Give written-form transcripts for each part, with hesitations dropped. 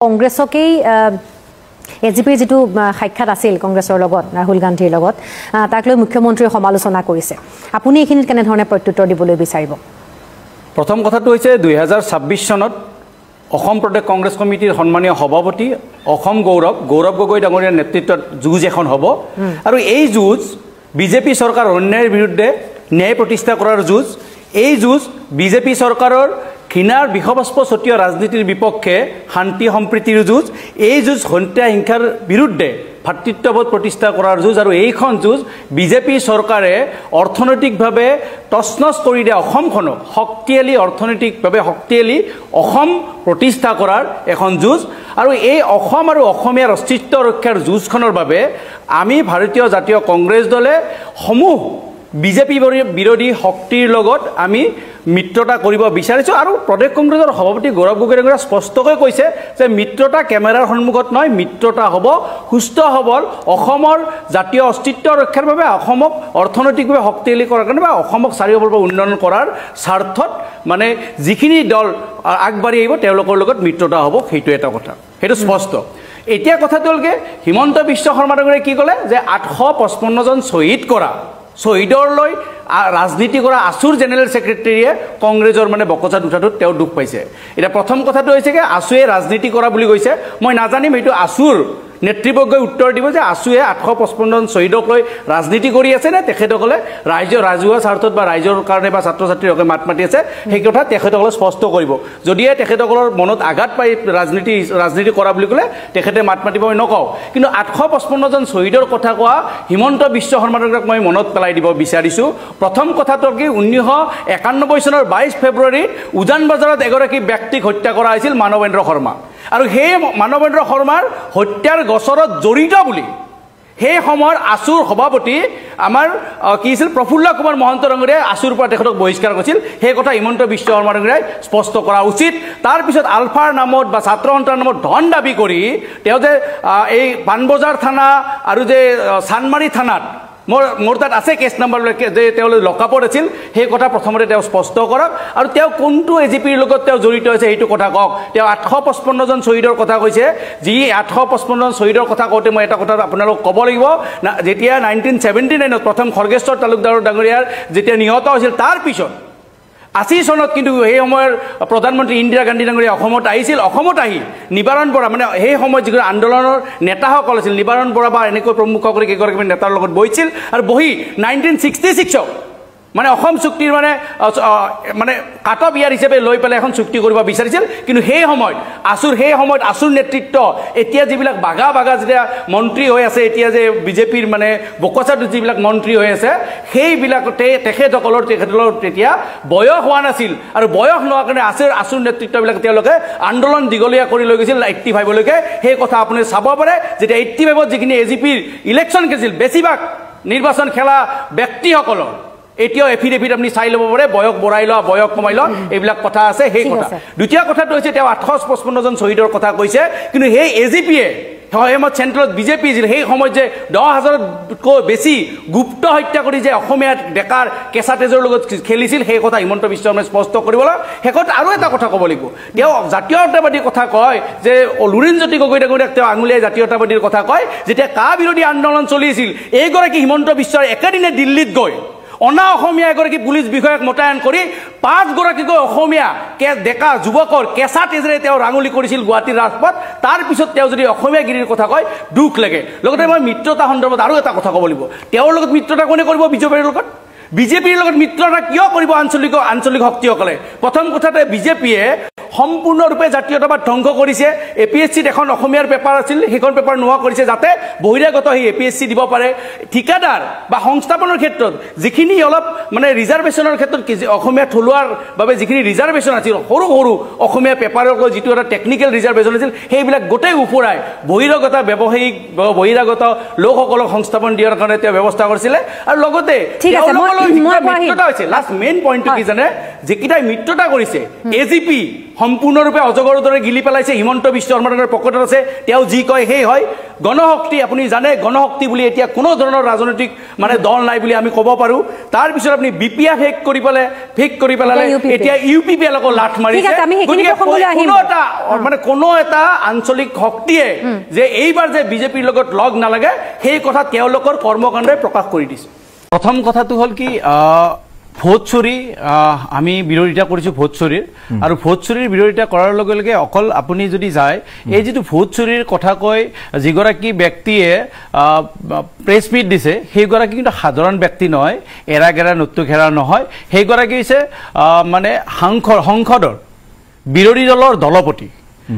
কংগ্ৰেছকেই এজিপিৰ যেটো সাক্ষাৎ আছিল কংগ্ৰেছৰ লগত ৰাহুল গান্ধীৰ লগত তাক লৈ মুখ্যমন্ত্ৰীয়ে সমালোচনা কৰিছে আপুনি এখিনিত কেনে ধৰণে প্ৰত্যুত্তৰ দিবলৈ বিচাৰিব প্ৰথম কথাটো হৈছে 2026 চনত অসম প্ৰদেশ কংগ্ৰেছ কমিটিৰ সন্মানীয় সভাপতি অসম গৌৰৱ গগৈ ডাঙৰীয়াৰ নেতৃত্বত যুঁজ এখন হ'ব আৰু এই যুঁজ বিজেপি চৰকাৰ অন্যায়ৰ বিৰুদ্ধে ন্যায় প্ৰতিষ্ঠা কৰাৰ যুঁজ এই যুঁজ বিজেপি চৰকাৰৰ ঘৃণাৰ বিষবস্প ছটিওৱা ৰাজনীতিৰ বিপক্ষে শান্তি সম্প্ৰীতিৰ যুঁজ এই যুঁজ হত্যা হিংসাৰ বিৰুদ্ধে ভাতৃত্ববোধ প্ৰতিষ্ঠা কৰাৰ যুঁজ আৰু এইখন যুঁজ বিজেপি চৰকাৰে অৰ্থনৈতিকভাৱে তছনছ কৰি দিয়া অসমখনক শক্তিশালী অৰ্থনৈতিকভাৱে শক্তিশালী অসম প্ৰতিষ্ঠা কৰাৰ এখন যুঁজ আৰু এই অসম আৰু অসমীয়াৰ অস্তিত্ব ৰক্ষাৰ যুঁজখনৰ বাবে আমি ভাৰতীয় জাতীয় কংগ্ৰেছ দলে সমূহ বিজেপি বিৰোধী শক্তিৰ লগত আমি মিত্ৰতা কৰিব বিচাৰিছো আৰু প্ৰদেশ কংগ্ৰেছৰ সভাপতি গৌৰৱ গগৈয়ে স্পষ্টকৈ কৈছে যে মিত্ৰতা কেমেৰাৰ সন্মুখত নহয় মিত্ৰতা হ'ব সুস্থ সবল অসমৰ জাতীয় অস্তিত্ব ৰক্ষাৰ বাবে অসমক অৰ্থনৈতিকভাৱে শক্তিশালী কৰাৰ কাৰণে বা অসমক চাৰিওফালৰ উন্নয়ন কৰাৰ স্বাৰ্থত মানে যিখিনি দল আগবাঢ়ি আহিব তেওঁলোকৰ লগত মিত্ৰতা হ'ব সেইটো এটা কথা সেইটো স্পষ্ট এতিয়া কথাটো হ'লগে হিমন্ত বিশ্ব শৰ্মা ডাঙৰীয়াই কি ক'লে যে 855 জন শ্বহীদ কৰা শহীদৰ লৈ ৰাজনীতি কৰা আসুৰ জেনেৰেল সেক্ৰেটাৰীয়ে কংগ্ৰেছৰ মানে বকচাত উঠাটোত তেওঁ দুখ পাইছে এটা প্ৰথম কথাটো হৈছে যে আসুৱে ৰাজনীতি কৰা বুলি কৈছে মই নাজানিম এইটো আসুৰ নেতৃবৰ্গই উত্তৰ দিব যে আসুৱে 855 জন শহীদক লৈ ৰাজনীতি কৰি আছে নে তেখেতসকলে ৰাজহুৱা স্বাৰ্থত বা ৰাইজৰ কাৰণে বা ছাত্ৰ ছাত্ৰীৰ হকে মাত মাতি আছে সেই কথা তেখেতসকলে স্পষ্ট কৰিব যদিহে তেখেতসকলৰ মনত আঘাত পাই ৰাজনীতি কৰা বুলি ক'লে তেখেতে মাত মাতিব মই নকওঁ কিন্তু 855 জন শহীদৰ কথা কোৱা হিমন্ত বিশ্ব শৰ্মাক মই মনত পেলাই দিব বিচাৰিছো প্ৰথম কথাটো কি 1991 চনৰ 22 ফেব্ৰুৱাৰীত উজান বজাৰত এগৰাকী ব্যক্তিক হত্যা কৰা হৈছিল মানৱেন্দ্ৰ শৰ্মা আৰু সেই মানৱেন্দ্ৰ শৰ্মাৰ হত্যাৰ গছৰত জড়িত বুলি সেই সময়ৰ আসুৰ সভাপতি আমাৰ কি আছিল প্ৰফুল্ল কুমাৰ মহন্ত ডাঙৰীয়াই আসুৰ পৰা তেখেতক বহিষ্কাৰ কৰিছিল সেই কথা হিমন্ত বিশ্ব শৰ্মা ডাঙৰীয়াই স্পষ্ট কৰা উচিত তাৰ পিছত আলফাৰ নামত বা ছাত্ৰ সন্থাৰ নামত ধন দাবী কৰি তেওঁ যে এই পানবজাৰ থানা আৰু যে চানমাৰী থানাত মোৰ তাত আছে কেছ নাম্বাৰ যে তেওঁলোক লকআপত আছিল সেই কথা প্ৰথমতে তেওঁ স্পষ্ট কৰক আৰু তেওঁ কোনটো এজিপিৰ লগত তেওঁ জড়িত হৈছে এইটো কথা কওক তেওঁ 855 জন শহীদৰ কথা কৈছে যি 855 জন শহীদৰ কথা কওঁতে মই এটা কথা আপোনালোক ক'ব লাগিব যেতিয়া 1979 ত প্ৰথম খৰ্গেশ্বৰ তালুকদাৰ ডাঙৰীয়াৰ যেতিয়া নিহত হৈছিল তাৰ পিছত 80 চনত কিন্তু সেই সময়ৰ প্ৰধানমন্ত্ৰী ইন্দিৰা গান্ধী ডাঙৰীয়া অসমত আহিছিল অসমত আহি নিবাৰণ বৰা মানে সেই সময়ত যিবোৰ আন্দোলনৰ নেতাসকল আছিল নিবাৰণ বৰা বা এনেকৈ প্ৰমুখসকলে কেইগৰাকী নেতাৰ লগত বহিছিল আৰু বহি 1966 মানে অসম চুক্তিৰ মানে কাটঅফ ইয়াৰ হিচাপে লৈ পেলাই এখন চুক্তি কৰিব বিচাৰিছিল কিন্তু সেই সময়ত আসুৰ নেতৃত্ব এতিয়া যিবিলাক বাগা যেতিয়া মন্ত্ৰী হৈ আছে এতিয়া যে বিজেপিৰ মানে বকচাত যিবিলাক মন্ত্ৰী হৈ আছে সেইবিলাকতে তেখেতসকলৰ তেতিয়া বয়স হোৱা নাছিল আৰু বয়স নোহোৱাৰ কাৰণে আসুৰ নেতৃত্ববিলাক তেওঁলোকে আন্দোলন দীঘলীয়া কৰি লৈ গৈছিল 85 লৈকে সেই কথা আপুনি চাব পাৰে যেতিয়া 85ত যিখিনি এজিপিৰ ইলেকশ্যন খেলিছিল বেছিভাগ নিৰ্বাচন খেলা ব্যক্তিসকলৰ এতিয়াও এফিডেভিট আপুনি চাই ল'ব পাৰে বয়স বঢ়াই লোৱা বয়স কমাই লোৱা এইবিলাক কথা আছে সেই কথা দ্বিতীয় কথাটো হৈছে তেওঁ 855 জন শহীদৰ কথা কৈছে কিন্তু সেই এজিপিয়ে সময়ত চেণ্ট্ৰেলত বিজেপি আছিল সেই সময়ত যে 10,000তকৈ বেছি গুপ্ত হত্যা কৰি যে অসমীয়া ডেকাৰ কেঁচা তেজৰ লগত খেলিছিল সেই কথা হিমন্ত বিশ্ব শৰ্মাই স্পষ্ট কৰিবলৈ শেষত আৰু এটা কথা ক'ব লাগিব তেওঁ জাতীয়তাবাদীৰ কথা কয় যে লুৰিণজ্যোতি গগৈ ডাঙৰীয়াক তেওঁ আঙুলিয়াই জাতীয়তাবাদীৰ কথা কয় যেতিয়া কা বিৰোধী আন্দোলন চলিছিল এইগৰাকী হিমন্ত বিশ্বৰ একেদিনে দিল্লীত গৈ অনা অসমীয়া এগৰাকী পুলিচ বিষয়াক মোতায়েন কৰি 5 গৰাকীকৈ অসমীয়া ডেকা যুৱকৰ কেঁচা তেজেৰে তেওঁ ৰাঙুলি কৰিছিল গুৱাহাটীৰ ৰাজপথ তাৰ পিছত তেওঁ যদি অসমীয়া গিৰিৰ কথা কয় দুখ লাগে লগতে মই মিত্ৰতা সন্দৰ্ভত আৰু এটা কথা ক'ব লাগিব তেওঁৰ লগত মিত্ৰতা কোনে কৰিব বিজেপিৰ লগত মিত্ৰতা কিয় কৰিব আঞ্চলিক শক্তিসকলে প্ৰথম কথাতে বিজেপিয়ে সম্পূৰ্ণৰূপে জাতীয়তাবাদ ধ্বংস কৰিছে এপিএছচিত এখন অসমীয়াৰ পেপাৰ আছিল সেইখন পেপাৰ নোহোৱা কৰিছে যাতে বহিৰাগত সেই এপিএছচি দিব পাৰে ঠিকাদাৰ বা সংস্থাপনৰ ক্ষেত্ৰত যিখিনি অলপ মানে ৰিজাৰ্ভেশ্যনৰ ক্ষেত্ৰত অসমীয়া থলুৱাৰ বাবে যিখিনি ৰিজাৰ্ভেশ্যন আছিল সৰু অসমীয়া পেপাৰৰ যিটো এটা টেকনিকেল ৰিজাৰ্ভেশ্যন আছিল সেইবিলাক গোটেই উফৰাই বহিৰাগত ব্যৱসায়িক বহিৰাগত লোকসকলক সংস্থাপন দিয়াৰ কাৰণে তেওঁ ব্যৱস্থা কৰিছিলে আৰু লগতে লাষ্ট মেইন পইণ্টটো কি জানে যিকেইটাই মিত্ৰতা কৰিছে এজিপি সম্পূৰ্ণৰূপে অজগৰৰ দৰে গিলি পেলাইছে হিমন্ত বিশ্ব শৰ্মাৰ পকেটত আছে তেওঁ যি কয় সেই হয় গণশক্তি আপুনি জানে গণশক্তি বুলি এতিয়া কোনো ধৰণৰ ৰাজনৈতিক মানে দল নাই বুলি আমি ক'ব পাৰো তাৰ পিছত আপুনি বিপিয়া ফেক কৰি পেলালে এতিয়া ইউপিপি লগত লাঠ মাৰিছে কোনো এটা আঞ্চলিক শক্তিয়ে যে এইবাৰ যে বিজেপিৰ লগত লগ নালাগে সেই কথা তেওঁলোকৰ কৰ্মকাণ্ডে প্ৰকাশ কৰি দিছে প্ৰথম কথাটো হ'ল কি ভোট চুৰি আমি বিৰোধিতা কৰিছোঁ ভোট চুৰিৰ আৰু ভোট চুৰিৰ বিৰোধিতা কৰাৰ লগে লগে অকল আপুনি যদি যায় এই যিটো ভোট চুৰিৰ কথা কৈ যিগৰাকী ব্যক্তিয়ে প্ৰেছ মিট দিছে সেইগৰাকী কিন্তু সাধাৰণ ব্যক্তি নহয় এৰাগেৰা নতু ঘেৰা নহয় সেইগৰাকী হৈছে মানে সংসদৰ বিৰোধী দলৰ দলপতি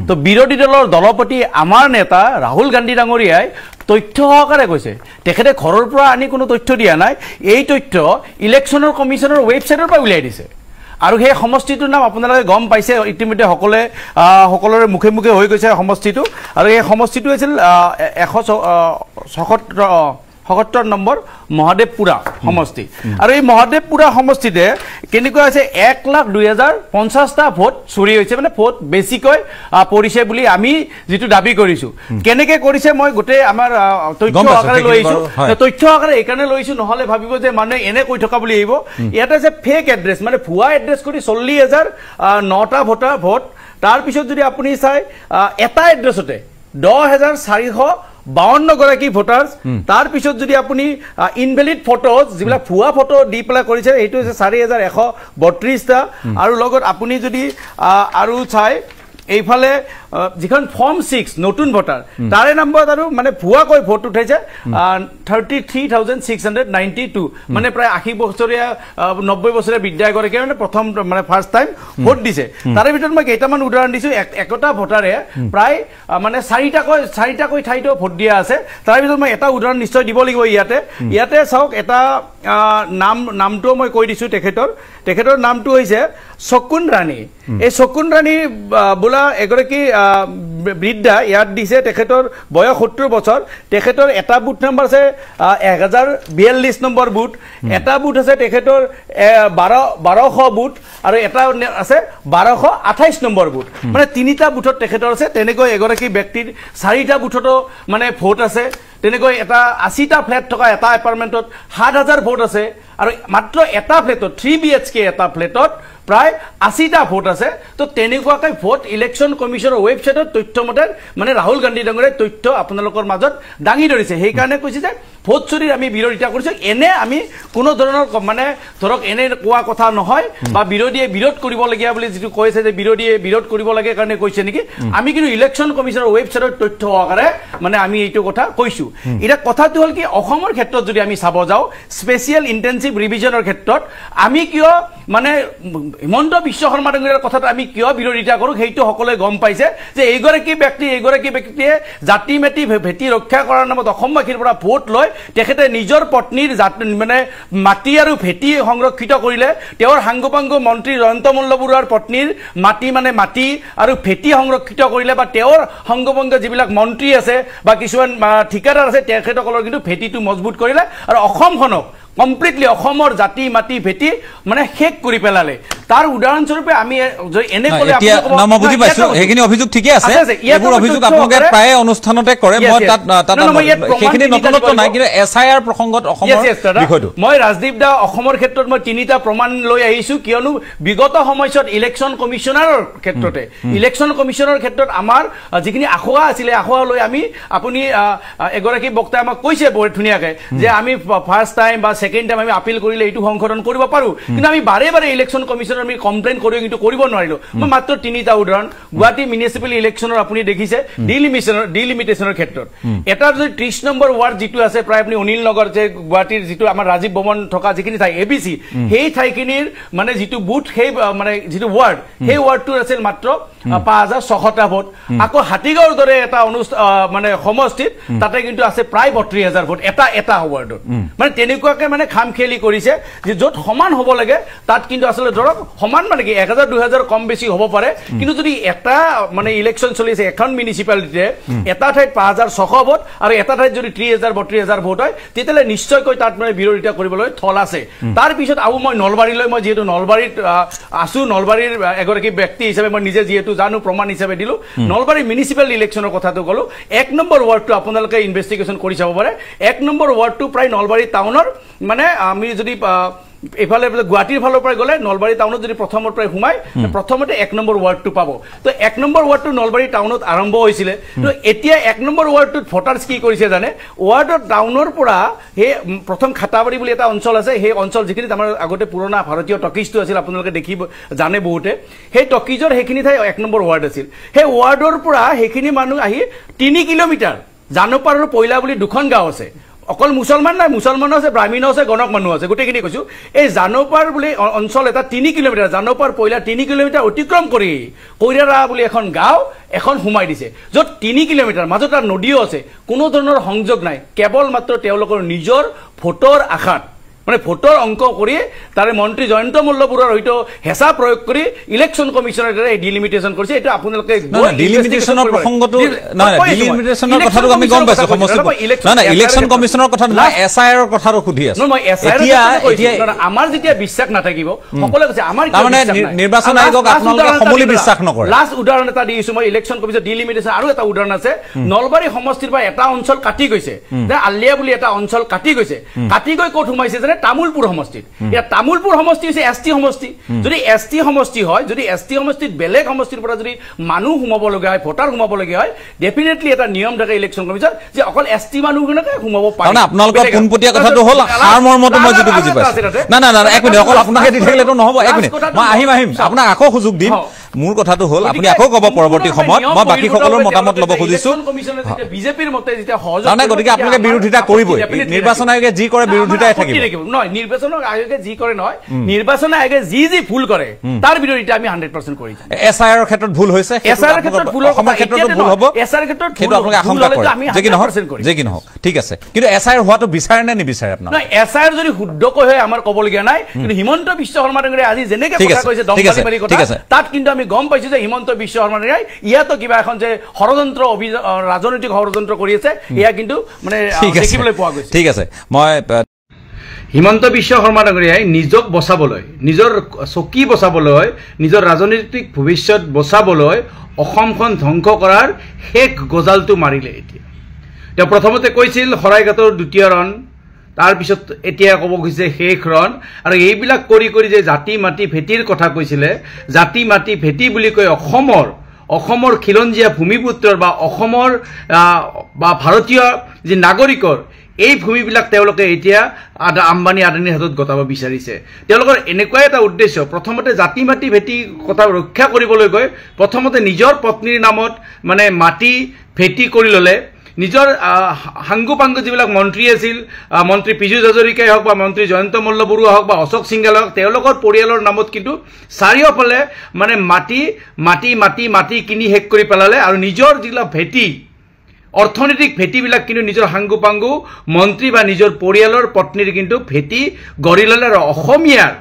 তো বিৰোধী দলৰ দলপতি আমাৰ নেতা ৰাহুল গান্ধী ডাঙৰীয়াই তথ্য সহকাৰে কৈছে তেখেতে ঘৰৰ পৰা আনি কোনো তথ্য দিয়া নাই এই তথ্য ইলেকশ্যনৰ কমিশ্যনৰ ৱেবছাইটৰ পৰা উলিয়াই দিছে আৰু সেই সমষ্টিটোৰ নাম আপোনালোকে গম পাইছে ইতিমধ্যে সকলোৰে মুখে মুখে হৈ গৈছে সমষ্টিটো আৰু এই সমষ্টিটো আছিল 177 নম্বৰ মহাদেৱপুৰা সমষ্টি আৰু এই মহাদেৱপুৰা সমষ্টিতে কেনেকুৱা হৈছে 1,02,050টা ভোট চুৰি হৈছে মানে ভোট বেছিকৈ পৰিছে বুলি আমি যিটো দাবী কৰিছোঁ কেনেকৈ কৰিছে মই গোটেই আমাৰ তথ্য আকাৰে লৈ আহিছোঁ তথ্য আকাৰে এইকাৰণে লৈছোঁ নহ'লে ভাবিব যে মানুহে এনে কৈ থকা বুলি আহিব ইয়াতে যে ফেক এড্ৰেছ মানে ভুৱা এড্ৰেছ কৰি 40,009টা ভোট তাৰপিছত যদি আপুনি চাই এটা এড্ৰেছতে 10,452 গৰাকী ভোটাৰ্ছ তাৰ পিছত যদি আপুনি ইনভেলিড ফটোজ যিবিলাক ভুৱা ফটো দি পেলাই কৰিছে এইটো হৈছে 4,132টা আৰু লগত আপুনি যদি আৰু চাই এইফালে যিখন ফৰ্ম 6 নতুন ভোটাৰ তাৰে নম্বৰত আৰু মানে ভুৱাকৈ ভোট উঠাইছে 33,692 মানে প্ৰায় 80 বছৰীয়া 90 বছৰীয়া বিদ্যাগৰাকীয়ে মানে প্ৰথম মানে ফাৰ্ষ্ট টাইম ভোট দিছে তাৰে ভিতৰত মই কেইটামান উদাহৰণ দিছোঁ একোটা ভোটাৰে প্ৰায় মানে চাৰিটাকৈ ঠাইতো ভোট দিয়া আছে তাৰে ভিতৰত মই এটা উদাহৰণ নিশ্চয় দিব লাগিব ইয়াতে চাওক এটা নামটো মই কৈ দিছোঁ তেখেতৰ নামটো হৈছে শকুন ৰাণী এই শকুন ৰাণী বোলা এগৰাকী বৃদ্ধা ইয়াত দিছে তেখেতৰ বয়স 70 বছৰ তেখেতৰ এটা বুথ নম্বৰ আছে 1042 নম্বৰ বুথ এটা বুথ আছে তেখেতৰ 1200 বুথ আৰু এটা আছে 1228 নম্বৰ বুথ মানে তিনিটা বুথত তেখেতৰ আছে তেনেকৈ এগৰাকী ব্যক্তিৰ চাৰিটা বুথতো মানে ভোট আছে তেনেকৈ এটা 80টা ফ্লেট থকা এটা এপাৰ্টমেণ্টত 7,000 ভোট আছে আৰু মাত্ৰ এটা ফ্লেটত 3 BHK এটা ফ্লেটত প্ৰায় 80টা ভোট আছে তো তেনেকুৱাকৈ ভোট ইলেকশ্যন কমিশ্যনৰ ৱেবছাইটত তথ্য মতে মানে ৰাহুল গান্ধী ডাঙৰীয়াই তথ্য আপোনালোকৰ মাজত দাঙি ধৰিছে সেইকাৰণে কৈছে যে ভোট চুৰিৰ আমি বিৰোধিতা কৰিছোঁ এনে আমি কোনো ধৰণৰ মানে ধৰক এনে কোৱা কথা নহয় বা বিৰোধীয়ে বিৰোধ কৰিবলগীয়া বুলি যিটো কৈছে যে বিৰোধীয়ে বিৰোধ কৰিব লাগে কাৰণে কৈছে নেকি আমি কিন্তু ইলেকশ্যন কমিশ্যনৰ ৱেবছাইটত তথ্য সহকাৰে মানে আমি এইটো কথা কৈছোঁ এটা কথাটো হ'ল কি অসমৰ ক্ষেত্ৰত যদি আমি চাব যাওঁ স্পেচিয়েল ইণ্টেনচিভ ৰিভিজনৰ ক্ষেত্ৰত আমি কিয় মানে হিমন্ত বিশ্ব শৰ্মা ডাঙৰীয়াৰ কথাত আমি কিয় বিৰোধিতা কৰোঁ সেইটো সকলোৱে গম পাইছে যে এইগৰাকী ব্যক্তিয়ে জাতি মাটি ভেটি ৰক্ষা কৰাৰ নামত অসমবাসীৰ পৰা ভোট লৈ তেখেতে নিজৰ পত্নীৰ মানে মাটি আৰু ভেটি সংৰক্ষিত কৰিলে তেওঁৰ সাংগপাংগ মন্ত্ৰী জয়ন্ত মল্ল বৰুৱাৰ পত্নীৰ মাটি আৰু ভেটি সংৰক্ষিত কৰিলে বা তেওঁৰ সংগপাংগ যিবিলাক মন্ত্ৰী আছে বা কিছুমান ঠিকাদাৰ আছে তেখেতসকলৰ কিন্তু ভেটিটো মজবুত কৰিলে আৰু অসমখনক কমপ্লিটলি অসমৰ জাতি মাটি ভেটি মানে শেষ কৰি পেলালে তাৰ উদাহৰণস্বৰূপে আমি এনে ক'লে মই বুজি পাইছোঁ সেইখিনি অভিযোগ ঠিকে আছে এইবোৰ অভিযোগ আপোনালোকে প্ৰায় অনুষ্ঠানতে কৰে মই তাত সেইখিনি নতুনত্ব নাই কিন্তু SIR প্ৰসংগত অসমৰ বিষয়টো মই ৰাজদীপ দা অসমৰ ক্ষেত্ৰত মই তিনিটা প্ৰমাণ লৈ আহিছোঁ কিয়নো বিগত সময়ছোৱাত ইলেকশ্যন কমিশ্যনাৰৰ ক্ষেত্ৰত আমাৰ যিখিনি আখোৱা আছিলে আখোৱা লৈ আমি আপুনি এগৰাকী বক্তাই আমাক কৈছে বৰ ধুনীয়াকৈ যে আমি ফাৰ্ষ্ট টাইম বা সেকেন্ড টাইম আমি আপিল কৰিলে এইটো সংশোধন কৰিব পাৰোঁ কিন্তু আমি বাৰে ইলেকশ্যন কমিশ্যনৰ আমি কমপ্লেইন কৰি কিন্তু কৰিব নোৱাৰিলোঁ মই মাত্ৰ তিনিটা উদাহৰণ গুৱাহাটী মিউনিচিপেল ইলেকশ্যনৰ আপুনি দেখিছে ডিলিমিটেশ্যনৰ ক্ষেত্ৰত এটা যদি 30 নম্বৰ ৱাৰ্ড যিটো আছে প্ৰায় আপুনি অনিল নগৰ যে গুৱাহাটীৰ যিটো আমাৰ ৰাজীৱ ভৱন থকা যিখিনি ঠাই ABC সেই ঠাইখিনিৰ মানে যিটো বুথ সেই মানে যিটো ৱাৰ্ড সেই ৱাৰ্ডটোৰ আছিল মাত্ৰ 5,600টা ভোট আকৌ হাতীগাঁৱৰ দৰে এটা মানে সমষ্টিত তাতে কিন্তু আছে প্ৰায় 32,000 ভোট এটা ৱাৰ্ডত মানে তেনেকুৱাকৈ মানে খামখেয়ালি কৰিছে যে য'ত সমান হ'ব লাগে তাত কিন্তু আচলতে ধৰক সমান মানে কি 1000-2000 কম বেছি হ'ব পাৰে কিন্তু যদি এটা মানে ইলেকশ্যন চলি আছে এখন মিউনিচিপালিটিতে এটা ঠাইত 5600 ভোট আৰু এটা ঠাইত যদি 30,000-32,000 ভোট হয় তেতিয়ালে নিশ্চয়কৈ তাত মানে বিৰোধিতা কৰিবলৈ থল আছে তাৰ পিছত আৰু মই নলবাৰীলৈ মই যেহেতু নলবাৰীত আছো নলবাৰীৰ এগৰাকী ব্যক্তি হিচাপে মই নিজে যেহেতু জানো প্ৰমাণ হিচাপে দিলো নলবাৰী মিউনিচিপাল ইলেকশ্যনৰ কথাটো ক'লো 1 নম্বৰ ৱাৰ্ডটো আপোনালোকে ইনভেষ্টিগেশ্যন কৰি চাব পাৰে 1 নম্বৰ ৱাৰ্ডটো প্ৰায় নলবাৰী টাউনৰ মানে আমি যদি এফালে গুৱাহাটীৰ ফালৰ পৰা গ'লে নলবাৰী টাউনত যদি প্ৰথমৰ পৰা সোমাই প্ৰথমতে 1 নম্বৰ ৱাৰ্ডটো পাব তো 1 নম্বৰ ৱাৰ্ডটো নলবাৰী টাউনত আৰম্ভ হৈছিল তো এতিয়া 1 নম্বৰ ৱাৰ্ডটোত ভোটাৰ্ছ কি কৰিছে জানে ৱাৰ্ডৰ টাউনৰ পৰা হে প্ৰথম খাটাবাৰী বুলি এটা অঞ্চল আছে সেই অঞ্চল যিখিনি আমাৰ আগতে পুৰণা ভাৰতীয় টকিজটো আছিল আপোনালোকে দেখিব জানে বহুতে সেই টকিজৰ সেইখিনি ঠাই 1 নম্বৰ ৱাৰ্ড আছিল সেই ৱাৰ্ডৰ পৰা সেইখিনি মানুহ আহি 3 কিলোমিটাৰ জানুপাৰৰ পইলা বুলি দুখন গাঁও আছে অকল মুছলমান নাই মুছলমানো আছে ব্ৰাহ্মণো আছে গণক মানুহ আছে গোটেইখিনি কৈছো এই জানুপাৰ বুলি অঞ্চল এটা 3 কিলোমিটাৰ জানুপাৰ পইলা 3 কিলোমিটাৰ অতিক্ৰম কৰি কৈৰাৰা বুলি এখন গাঁও এখন সোমাই দিছে য'ত 3 কিলোমিটাৰ মাজত এটা নদীও আছে কোনো ধৰণৰ সংযোগ নাই কেৱল মাত্ৰ তেওঁলোকৰ নিজৰ ভোটৰ আশাত মানে ভোটৰ অংক কৰি তাৰে মন্ত্ৰী জয়ন্ত মল্লপুৰৰ হয়তো হেঁচা প্ৰয়োগ কৰি ইলেকশ্যন কমিশ্যনৰ দ্বাৰা এই ডিলিমিটেশ্যন কৰিছে এইটো আপোনালোকে ডিলিমিটেশ্যনৰ প্ৰসংগটো নহয় ডিলিমিটেশ্যনৰ কথাটো আমি গম পাইছো সমষ্টি নহয় ইলেকশ্যন কমিশ্যনৰ কথা নহয় এছআইআৰ কথাটো সুধি আছো মই এছআইআৰ আমাৰ যেতিয়া বিশ্বাস নাথাকিব সকলোৱে কৈছে আমাৰ মানে নিৰ্বাচন আয়োগক আপোনালোকে সমূলি বিশ্বাস নকৰে লাষ্ট উদাহৰণ এটা দিছো মই ইলেকশ্যন কমিশ্যন ডিলিমিটেশ্যন আৰু এটা উদাহৰণ আছে নলবাৰী সমষ্টিৰ পৰা এটা অঞ্চল কাটি গৈছে যে আলিয়া বুলি এটা অঞ্চল কাটি গৈছে কাটি গৈ ক'ত সোমাইছে যে তামুলপুৰ সমষ্টিত এটা তামুলপুৰ সমষ্টি হৈছে এসটি সমষ্টি যদি এসটি সমষ্টি হয় যদি এসটি সমষ্টিত বেলেগ সমষ্টিৰ পৰা যদি মানুহ সোমাব লগা হয় ভোটাৰ সোমাব লগা হয় ডেফিনেটলি এটা নিয়ম থাকে ইলেকশ্যন কমিশ্যন যে অকল এসটি মানুহকে সোমাব পাৰে না আপোনালোকৰ পোনপটীয়া কথাটো হ'ল সাৰ মৰ্মটো মই যেটো বুজি পাইছো না না না এক মিনিট অকল আপোনাকে দি থাকিলেতো নহব এক মিনিট মই আহিম আপোনাক আকৌ সুযোগ দিম মোৰ কথাটো হ'ল আপুনি আকৌ ক'ব পৰৱৰ্তী সময়ত মই বাকি সকলৰ মতামত ল'ব খুজিছো বিজেপিৰ মতে যেতিয়া সহযোগ না গতিকে আপোনালোকে বিৰোধিতা কৰিবই নিৰ্বাচন আয়োগে যি কৰে বিৰোধিতাই থাকিব নহয় নিৰ্বাচন আয়োগে যি কৰে নহয় নিৰ্বাচন আয়োগে যি ভুল কৰে তাৰ বিৰোধিতা আমি 100% কৰি এছআইআৰৰ ক্ষেত্ৰত ভুল হৈছে এছআইআৰৰ ক্ষেত্ৰত ভুল অসমৰ ক্ষেত্ৰতো ভুল হ'ব এছআইআৰৰ ক্ষেত্ৰত সেইটো আপোনালোকে আশংকা কৰে যে কি নহওক ঠিক আছে কিন্তু এছআইআৰ হোৱাটো বিচাৰে নে নিবিচাৰে আপোনালোকে নহয় এছআইআৰ যদি শুদ্ধকৈ হয় আমাৰ ক'বলগীয়া নাই কিন্তু হিমন্ত বিশ্ব শৰ্মা ডাঙৰীয়াই আজি যেনেকৈ কথা কৈছে দমদালি মাৰি কথা তাত কিন্তু আমি গম পাইছো যে হিমন্ত বিশ্ব শৰ্মা ডাঙৰীয়াই ইয়াতো কিবা এখন যে ষড়যন্ত্ৰ ৰাজনৈতিক ষড়যন্ত্ৰ কৰি আছে এয়া কিন্তু মানে দেখিবলৈ পোৱা গৈছে ঠিক আছে মই হিমন্ত বিশ্ব শৰ্মা ডাঙৰীয়াই নিজক বচাবলৈ নিজৰ চকী বচাবলৈ নিজৰ ৰাজনৈতিক ভৱিষ্যত বচাবলৈ অসমখন ধ্বংস কৰাৰ শেষ গজালটো মাৰিলে এতিয়া তেওঁ প্ৰথমতে কৈছিল শৰাইঘাটৰ দ্বিতীয় ৰণ তাৰপিছত এতিয়া ক'ব গৈছে শেষ ৰণ আৰু এইবিলাক কৰি কৰি যে জাতি মাটি ভেটিৰ কথা কৈছিলে জাতি মাটি ভেটি বুলি কৈ অসমৰ খিলঞ্জীয়া ভূমিপুত্ৰৰ বা অসমৰ বা ভাৰতীয় যি নাগৰিকৰ এই ভূমিবিলাক তেওঁলোকে এতিয়া আম্বানী আদানীৰ হাতত গতাব বিচাৰিছে তেওঁলোকৰ এনেকুৱা এটা উদ্দেশ্য প্ৰথমতে জাতি মাটি ভেটি কথা ৰক্ষা কৰিবলৈ গৈ প্ৰথমতে নিজৰ পত্নীৰ নামত মানে মাটি ভেটি কৰি ল'লে নিজৰ হাংগু পাংগু যিবিলাক মন্ত্ৰী আছিল মন্ত্ৰী পীযুষ হাজৰিকাই হওক বা মন্ত্ৰী জয়ন্ত মল্লবৰুৱা হওক বা অশোক সিংঘাল হওক তেওঁলোকৰ পৰিয়ালৰ নামত কিন্তু চাৰিওফালে মানে মাটি কিনি শেষ কৰি পেলালে আৰু নিজৰ যিবিলাক ভেটি অৰ্থনৈতিক ভেটিবিলাক কিন্তু নিজৰ হাংগু পাংগু মন্ত্ৰী বা নিজৰ পৰিয়ালৰ পত্নীৰ কিন্তু ভেটি গঢ়ি ল'লে আৰু অসমীয়াৰ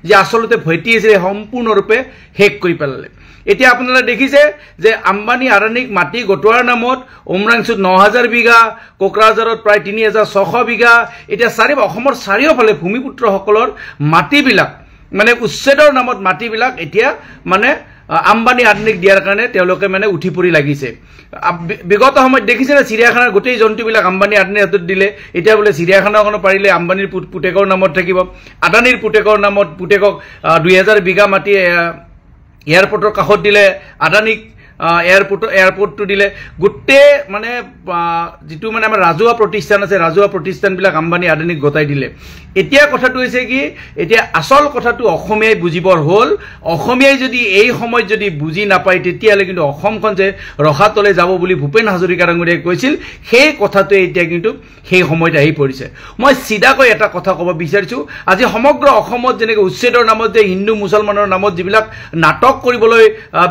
যে আচলতে ভেটি আছে সম্পূৰ্ণৰূপে শেষ কৰি পেলালে এতিয়া আপোনালোকে দেখিছে যে আম্বানী আদানীক মাটি গটোৱাৰ নামত উমৰাংচুত 9000 বিঘা কোকৰাঝাৰত প্ৰায় 3600 বিঘা এতিয়া অসমৰ চাৰিওফালে ভূমিপুত্ৰসকলৰ মাটিবিলাক মানে উচ্ছেদৰ নামত মাটিবিলাক এতিয়া মানে আম্বানী আদানীক দিয়াৰ কাৰণে তেওঁলোকে মানে উঠি পৰি লাগিছে বিগত সময়ত দেখিছে না চিৰিয়াখানাৰ গোটেই জন্তুবিলাক আম্বানী আদানীৰ হাতত দিলে এতিয়া বোলে চিৰিয়াখানাখনো পাৰিলে আম্বানীৰ পুতেকৰ নামত থাকিব আদানীৰ পুতেকৰ নামত পুতেকক 2000 বিঘা মাটি এয়াৰপোৰ্টৰ কাষত দিলে আদানীক এয়াৰপোৰ্টটো দিলে গোটেই মানে যিটো মানে আমাৰ ৰাজহুৱা প্ৰতিষ্ঠান আছে ৰাজহুৱা প্ৰতিষ্ঠানবিলাক আম্বানী আদানীক গতাই দিলে এতিয়া কথাটো হৈছে কি এতিয়া আসল কথাটো অসমীয়াই বুজিবৰ হ'ল অসমীয়াই যদি এই সময়ত যদি বুজি নাপায় তেতিয়ালে কিন্তু অসমখন যে ৰখাতলে যাব বুলি ভূপেন হাজৰিকা ডাঙৰীয়াই কৈছিল সেই কথাটো এতিয়া কিন্তু সেই সময়ত আহি পৰিছে মই সিধাকৈ এটা কথা ক'ব বিচাৰিছো আজি সমগ্ৰ অসমত যেনেকৈ উচ্ছেদৰ নামত যে হিন্দু মুছলমানৰ নামত যিবিলাক নাটক কৰিবলৈ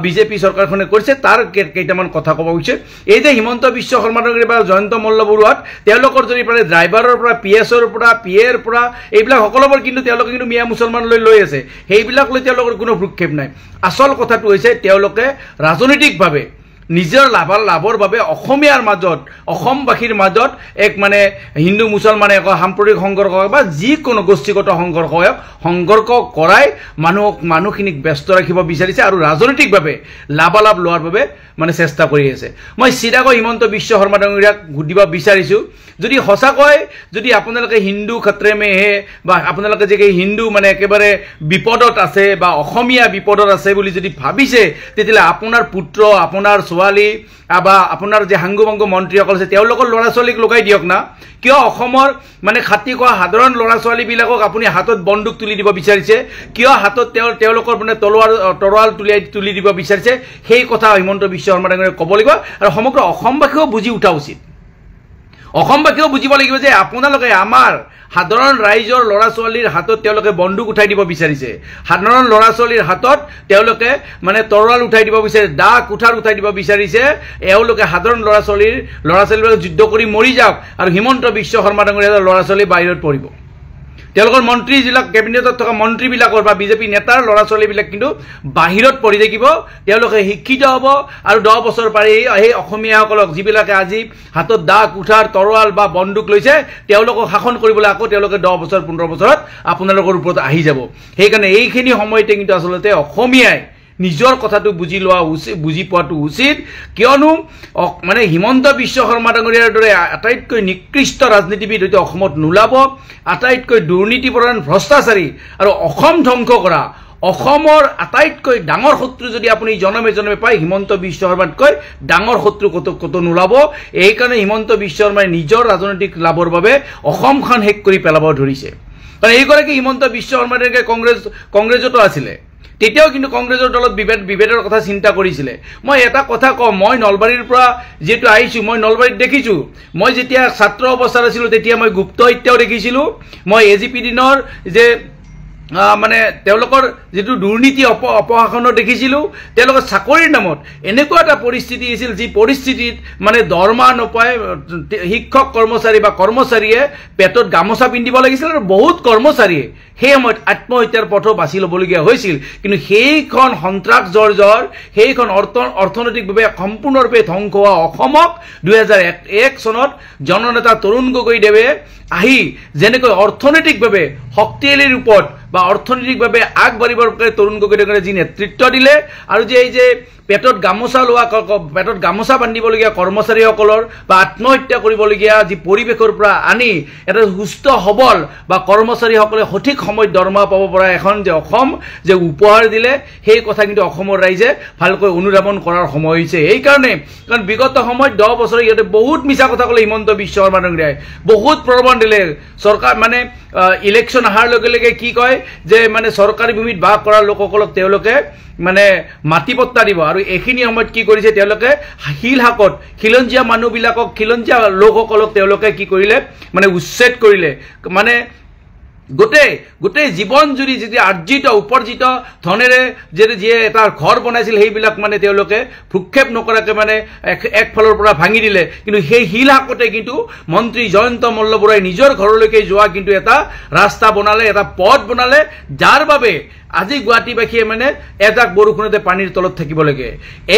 বিজেপি চৰকাৰখনে কৰিছে তাৰ কেইটামান কথা ক'ব গৈছে এই যে হিমন্ত বিশ্ব শৰ্মা ডাঙৰীয়া বা জয়ন্ত মল্ল বৰুৱাত তেওঁলোকৰ যদি পাৰে ড্ৰাইভাৰৰ পৰা পিএছৰ পৰা পিএৰ পৰা এইবিলাক সকলোবোৰ কিন্তু তেওঁলোকে কিন্তু মিয়া মুছলমানলৈ লৈ আছে সেইবিলাক লৈ তেওঁলোকৰ কোনো ভ্ৰক্ষেপ নাই আসল কথাটো হৈছে তেওঁলোকে ৰাজনৈতিকভাৱে নিজৰ লাভৰ বাবে অসমীয়াৰ মাজত অসমবাসীৰ মাজত এক মানে হিন্দু মুছলমান এক সাম্প্ৰদায়িক সংঘৰ্ষ বা যিকোনো গোষ্ঠীগত সংঘৰ্ষ কৰাই মানুহখিনিক ব্যস্ত ৰাখিব বিচাৰিছে আৰু ৰাজনৈতিকভাৱে লাভালাভ লোৱাৰ বাবে মানে চেষ্টা কৰি আছে মই চিধাকৈ হিমন্ত বিশ্ব শৰ্মা ডাঙৰীয়াক সুধিব বিচাৰিছোঁ যদি সঁচাকৈ যদি আপোনালোকে হিন্দু খতৰে মে হে বা আপোনালোকে যে হিন্দু মানে একেবাৰে বিপদত আছে বা অসমীয়া বিপদত আছে বুলি যদি ভাবিছে তেতিয়াহ'লে আপোনাৰ পুত্ৰ আপোনাৰ ছোৱালী বা আপোনাৰ যে সাংগু মন্ত্ৰীসকল আছে তেওঁলোকৰ ল'ৰা ছোৱালীক লগাই দিয়ক না কিয় অসমৰ মানে খাতি খোৱা সাধাৰণ ল'ৰা ছোৱালীবিলাকক আপুনি হাতত বন্দুক তুলি দিব বিচাৰিছে কিয় হাতত তেওঁলোকৰ মানে তৰোৱাল তুলি দিব বিচাৰিছে সেই কথা হিমন্ত বিশ্ব শৰ্মা ডাঙৰীয়াই ক'ব লাগিব আৰু সমগ্ৰ অসমবাসীয়েও বুজি উঠা উচিত অসমবাসীয়েও বুজিব লাগিব যে আপোনালোকে আমাৰ সাধাৰণ ৰাইজৰ ল'ৰা ছোৱালীৰ হাতত তেওঁলোকে বন্দুক উঠাই দিব বিচাৰিছে সাধাৰণ ল'ৰা ছোৱালীৰ হাতত তেওঁলোকে মানে তৰোৱাল উঠাই দিব বিচাৰিছে দা কুঠাৰ উঠাই দিব বিচাৰিছে এওঁলোকে সাধাৰণ ল'ৰা ছোৱালীবিলাক যুদ্ধ কৰি মৰি যাওক আৰু হিমন্ত বিশ্ব শৰ্মা ডাঙৰীয়াৰ ল'ৰা ছোৱালী বাহিৰত পৰিব তেওঁলোকৰ মন্ত্ৰী যিবিলাক কেবিনেটত থকা মন্ত্ৰীবিলাকৰ বা বিজেপি নেতাৰ ল'ৰা ছোৱালীবিলাক কিন্তু বাহিৰত পৰি থাকিব তেওঁলোকে শিক্ষিত হ'ব আৰু 10 বছৰ পাৰি সেই অসমীয়াসকলক যিবিলাকে আজি হাতত দা কুঠাৰ তৰোৱাল বা বন্দুক লৈছে তেওঁলোকক শাসন কৰিবলৈ আকৌ তেওঁলোকে 10 বছৰ 15 বছৰত আপোনালোকৰ ওপৰত আহি যাব সেইকাৰণে এইখিনি সময়তে কিন্তু আচলতে অসমীয়াই নিজৰ কথাটো বুজি পোৱাটো উচিত কিয়নো মানে হিমন্ত বিশ্ব শৰ্মা ডাঙৰীয়াৰ দৰে আটাইতকৈ নিকৃষ্ট ৰাজনীতিবিদ হয়তো অসমত নোলাব আটাইতকৈ দুৰ্নীতিপৰায়ণ ভ্ৰষ্টাচাৰী আৰু অসম ধ্বংস কৰা অসমৰ আটাইতকৈ ডাঙৰ শত্ৰু যদি আপুনি জনমে পায় হিমন্ত বিশ্ব শৰ্মাতকৈ ডাঙৰ শত্ৰু কতো নোলাব এইকাৰণে হিমন্ত বিশ্ব শৰ্মাই নিজৰ ৰাজনৈতিক লাভৰ বাবে অসমখন শেষ কৰি পেলাব ধৰিছে কাৰণ এইগৰাকী হিমন্ত বিশ্ব শৰ্মা ডাঙৰীয়াই কংগ্ৰেছতো আছিলে তেতিয়াও কিন্তু কংগ্ৰেছৰ দলত বিভেদৰ কথা চিন্তা কৰিছিলে মই এটা কথা কওঁ মই নলবাৰীৰ পৰা যেটো আহিছোঁ মই নলবাৰীত দেখিছোঁ মই যেতিয়া ছাত্ৰ অৱস্থাত আছিলোঁ তেতিয়া মই গুপ্ত হত্যাও দেখিছিলোঁ মই এজিপি দিনৰ যে মানে তেওঁলোকৰ যেটো দুৰ্নীতি অপশাসনো দেখিছিলোঁ তেওঁলোকৰ চাকৰিৰ নামত এনেকুৱা এটা পৰিস্থিতি আছিল যি পৰিস্থিতিত মানে দৰমহা নপায় শিক্ষক কৰ্মচাৰী বা কৰ্মচাৰীয়ে পেটত গামোচা পিন্ধিব লাগিছিল আৰু বহুত কৰ্মচাৰীয়ে সেই সময়ত আত্মহত্যাৰ পথো বাছি ল'বলগীয়া হৈছিল কিন্তু সেইখন সন্ত্ৰাস জৰ্জৰ সেইখন অৰ্থনৈতিকভাৱে সম্পূৰ্ণৰূপে ধ্বংস হোৱা অসমক 2001 চনত জননেতা তৰুণ গগৈদেৱে আহি যেনেকৈ অৰ্থনৈতিকভাৱে শক্তিশালী ৰূপত বা অৰ্থনৈতিকভাৱে আগবাঢ়িবৰ বাবে তৰুণ গগৈদেৱে যি নেতৃত্ব দিলে আৰু যে এই যে পেটত গামোচা বান্ধিবলগীয়া কৰ্মচাৰীসকলৰ বা আত্মহত্যা কৰিবলগীয়া যি পৰিৱেশৰ পৰা আনি এটা সুস্থ সবল বা কৰ্মচাৰীসকলে সঠিক সময়ত দৰমহা পাব পৰা এখন যে অসম যে উপহাৰ দিলে সেই কথা কিন্তু অসমৰ ৰাইজে ভালকৈ অনুধাৱন কৰাৰ সময় হৈছে এইকাৰণে কাৰণ বিগত সময়ত 10 বছৰ ইয়াতে বহুত মিছা কথা ক'লে হিমন্ত বিশ্ব শৰ্মা ডাঙৰীয়াই বহুত প্ৰলোভন দিলে চৰকাৰ মানে ইলেকশ্যন অহাৰ লগে লগে কি কয় যে মানে চৰকাৰী ভূমিত বাস কৰা লোকসকলক তেওঁলোকে মানে মাটি পট্টা দিব আৰু এইখিনি সময়ত কি কৰিছে তেওঁলোকে হিলহাকত খিলঞ্জীয়া মানুহবিলাকক খিলঞ্জীয়া লোকসকলক তেওঁলোকে কি কৰিলে মানে উচ্ছেদ কৰিলে মানে গোটেই জীৱন জুৰি যেতিয়া আৰ্জিত উপাৰ্জিত ধনেৰে যে এটা ঘৰ বনাইছিল সেইবিলাক মানে তেওঁলোকে ভূক্ষেপ নকৰাকৈ মানে একফালৰ পৰা ভাঙি দিলে কিন্তু সেই হিলহাকতে কিন্তু মন্ত্ৰী জয়ন্ত মল্ল বৰুৱাই নিজৰ ঘৰলৈকে যোৱা কিন্তু এটা ৰাস্তা বনালে এটা পথ বনালে যাৰ বাবে আজি গুৱাহাটীবাসীয়ে মানে এজাক বৰষুণতে পানীৰ তলত থাকিব লাগে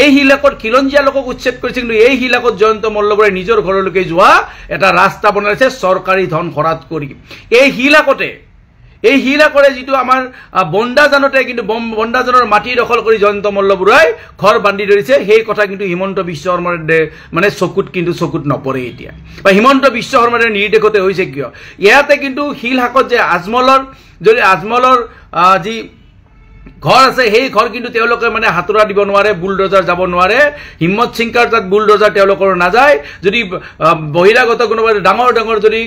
এই হিলাকত খিলঞ্জীয়া লোকক উচ্ছেদ কৰিছে কিন্তু এই হিলাকত জয়ন্ত মল্ল বৰুৱাই নিজৰ ঘৰলৈকে যোৱা এটা ৰাস্তা বনাইছে চৰকাৰী ধন খৰচ কৰি এই হিলাকৰে যিটো আমাৰ বন্দাজানতে কিন্তু বন্দাজানৰ মাটি দখল কৰি জয়ন্ত মল্ল বৰুৱাই ঘৰ বান্ধি ধৰিছে সেই কথা কিন্তু হিমন্ত বিশ্ব শৰ্মাৰ মানে চকুত নপৰে এতিয়া বা হিমন্ত বিশ্ব শৰ্মাৰ নিৰ্দেশতে হৈছে কিয় ইয়াতে কিন্তু হিলহাকত যে আজমলৰ যি ঘৰ আছে সেই ঘৰ কিন্তু তেওঁলোকে মানে হাতুৰা দিব নোৱাৰে বুলডোজাৰ যাব নোৱাৰে হিম্মত সিংকাৰ তাত বুলডোজাৰ তেওঁলোকৰ নাযায় যদি বহিৰাগত কোনোবা ডাঙৰ যদি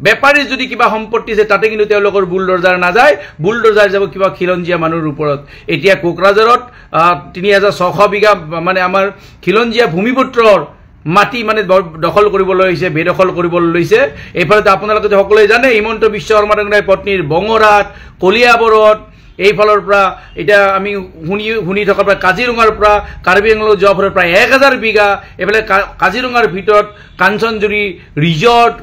বেপাৰীৰ যদি কিবা সম্পত্তি আছে তাতে কিন্তু তেওঁলোকৰ বুলডোজাৰ নাযায় বুলডোজাৰ যাব কিবা খিলঞ্জীয়া মানুহৰ ওপৰত এতিয়া কোকৰাঝাৰত 3600 বিঘা মানে আমাৰ খিলঞ্জীয়া ভূমিপুত্ৰৰ মাটি মানে দখল কৰিবলৈ লৈছে বেদখল কৰিবলৈ লৈছে এইফালে আপোনালোকে সকলোৱে জানে হিমন্ত বিশ্ব শৰ্মা ডাঙৰীয়াৰ পত্নীৰ বঙৰাত কলিয়াবৰত এইফালৰ পৰা এতিয়া আমি শুনি থকাৰ পৰা কাজিৰঙাৰ পৰা কাৰ্বি আংলং যোৱাৰ পৰা প্ৰায় 1000 বিঘা এইফালে কাজিৰঙাৰ ভিতৰত কাঞ্চনজুৰি ৰিজৰ্ট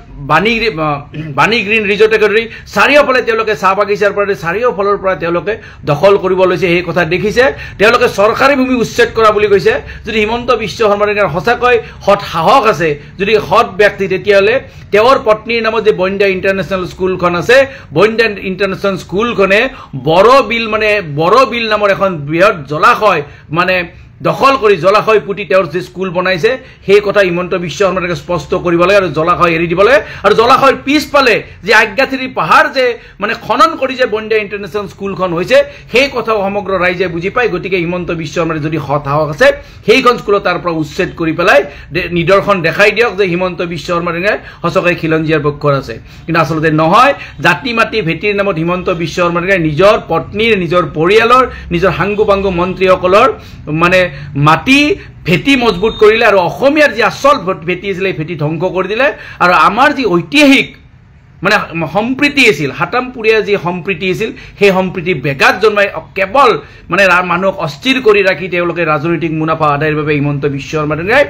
বাণী গ্ৰীণ ৰিজৰ্টকে ধৰি চাৰিওফালে তেওঁলোকে চাহ বাগিচাৰ পৰা চাৰিওফালৰ পৰা তেওঁলোকে দখল কৰিব লৈছে সেই কথা দেখিছে তেওঁলোকে চৰকাৰী ভূমি উচ্ছেদ কৰা বুলি কৈছে যদি হিমন্ত বিশ্ব শৰ্মা ডাঙৰীয়াৰ সঁচাকৈ সৎ সাহস আছে যদি সৎ ব্যক্তি তেতিয়াহ'লে তেওঁৰ পত্নীৰ নামত যে বইন্দা ইণ্টাৰনেশ্যনেল স্কুলখন আছে বইন্দা ইণ্টাৰনেশ্যনেল স্কুলখনে বড় বিল নামৰ এখন বৃহৎ জলাশয় মানে দখল কৰি জলাশয় পুতি তেওঁৰ যে স্কুল বনাইছে সেই কথা হিমন্ত বিশ্ব শৰ্মাকে স্পষ্ট কৰিব লাগে আৰু জলাশয় এৰি দিব লাগে আৰু জলাশয়ৰ পিছফালে যে আজ্ঞাথিৰি পাহাৰ যে মানে খনন কৰি যে বইন্দা ইণ্টাৰনেশ্যনেল স্কুলখন হৈছে সেই কথাও সমগ্ৰ ৰাইজে বুজি পায় গতিকে হিমন্ত বিশ্ব শৰ্মাৰ যদি সৎ সাহস আছে সেইখন স্কুলত তাৰ পৰা উচ্ছেদ কৰি পেলাই নিদৰ্শন দেখাই দিয়ক যে হিমন্ত বিশ্ব শৰ্মাৰ সঁচাকৈ খিলঞ্জীয়াৰ পক্ষৰ আছে কিন্তু আচলতে নহয় জাতি মাটি ভেটিৰ নামত হিমন্ত বিশ্ব শৰ্মাৰ নিজৰ পত্নীৰ নিজৰ পৰিয়ালৰ নিজৰ সাংগু পাংগু মন্ত্ৰীসকলৰ মানে মাটি ভেটি মজবুত কৰিলে আৰু অসমীয়াৰ যি আচল ভেটি আছিল এই ভেটি ধ্বংস কৰি দিলে আৰু আমাৰ যি ঐতিহাসিক মানে সম্প্ৰীতি আছিল হাতামপুৰীয়া যি সম্প্ৰীতি আছিল সেই সম্প্ৰীতি বেগাত জন্মাই কেৱল মানে মানুহক অস্থিৰ কৰি ৰাখি তেওঁলোকে ৰাজনৈতিক মুনাফা আদায়ৰ বাবে হিমন্ত বিশ্ব শৰ্মা ডাঙৰীয়াই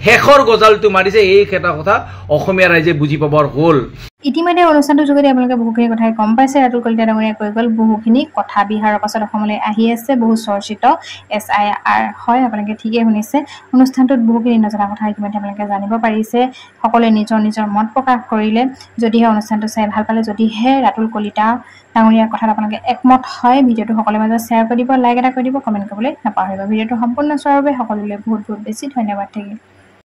শেষৰ গজালটো মাৰিছে এই এটা কথা অসমীয়া ৰাইজে বুজি পাবৰ হ'ল ইতিমধ্যে অনুষ্ঠানটোৰ যোগেদি আপোনালোকে বহুখিনি কথাই গম পাইছে ৰাতুল কলিতা ডাঙৰীয়াই কৈ গ'ল বহুখিনি কথা বিহাৰৰ পাছত অসমলৈ আহি আছে বহু চৰ্চিত SIR হয় আপোনালোকে ঠিকেই শুনিছে অনুষ্ঠানটোত বহুখিনি নজনা কথা ইতিমধ্যে আপোনালোকে জানিব পাৰিছে সকলোৱে নিজৰ নিজৰ মত প্ৰকাশ কৰিলে যদিহে অনুষ্ঠানটো চাই ভাল পালে যদিহে ৰাতুল কলিতা ডাঙৰীয়াৰ কথাত আপোনালোকে একমত হয় ভিডিঅ'টো সকলোৰে মাজত শ্বেয়াৰ কৰি দিব লাইক এটা কৰি দিব কমেণ্ট কৰিবলৈ নাপাহৰিব ভিডিঅ'টো সম্পূৰ্ণ চোৱাৰ বাবে সকলোলৈ বহুত বহুত বেছি ধন্যবাদ থাকিল